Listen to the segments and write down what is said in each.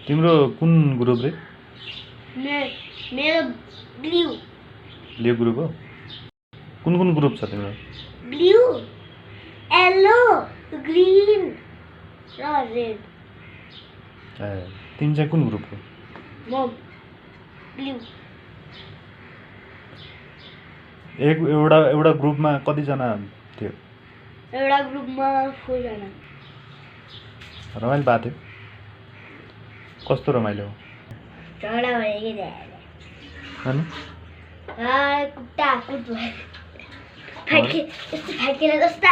तिम्रो कुन ग्रुप रे? मेरो ब्लू ग्रुप हो? कुन ग्रुप छ तिम्रो? ब्लू येलो ग्रीन र रेड। तिमी चाहिँ कुन ग्रुपको? म ब्लू। एउटा ग्रुपमा कतिजना थियो? एउटा ग्रुपमा 4 जना। रमाइलो भएको थियो? कस्तो रमाइलो? झगडा भयो कि अनि कुट्टा कुट भयो। फाइकेर जस्तो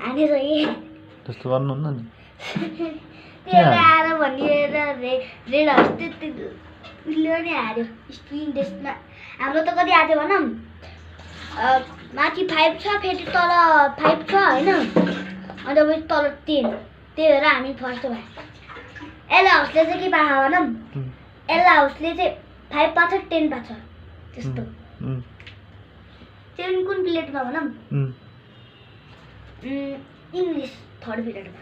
हानेर त्यस्तो गर्नुहुन्न नि। आएर भनिएर रेड हस्ते उसले पनि हार्यो स्प्रिङ टेस्टमा। हाम्रो त कति आएको थियो भनौँ, माथि 5 छ, फेरि तल 5 छ होइन, अन्त पछि तल 10। त्यही भएर हामी फर्स्ट भयो। एल हाउसले चाहिँ के पाएको भनौँ, एल हाउसले चाहिँ 5 पाएको छ, 10 पाएको छ त्यस्तो। त्यो कुन पिरियडमा भनौँ, इङ्ग्लिस 3rd पिरियडमा।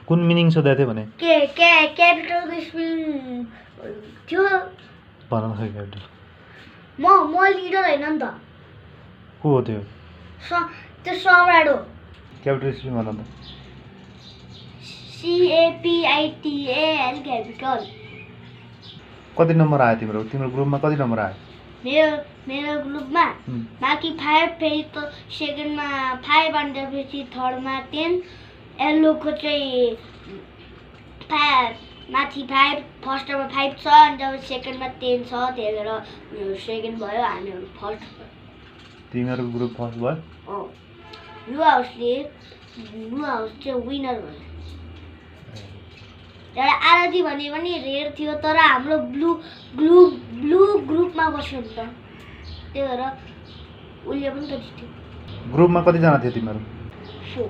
कुन मिनिङ सोधेको थियो भने? क्यापिटलको स्पेलिङ थियो। भन न क्यापिटल। म लिडर होइन नि त। को हो त्यो? त्यो सम्राट हो। क्यापिटल स्पेलिङ भन त। CAPITAL capital. कति नम्बर आयो तिम्रो ग्रुपमा? कति नम्बर आयो? मेरो ग्रुपमा बाँकी 5, फेरि त सेकेन्डमा 5 अन्त पछि थर्डमा 10। येल्लोको चाहिँ माथि 5, फर्स्टमा 5 छ, अन्त सेकेन्डमा 10 छ। त्यही भएर उनीहरू सेकेन्ड भयो, हामीहरू फर्स्ट भयो। तिमीहरूको ग्रुप फर्स्ट भयो? ब्लू हाउस चाहिँ विनर भयो। एउटा आरती भने पनि रेड थियो, तर हाम्रो ब्लू ग्रुपमा बस्यो नि त, त्यही भएर उसले पनि त जित्यो। ग्रुपमा कतिजना थियो तिमीहरू? 4।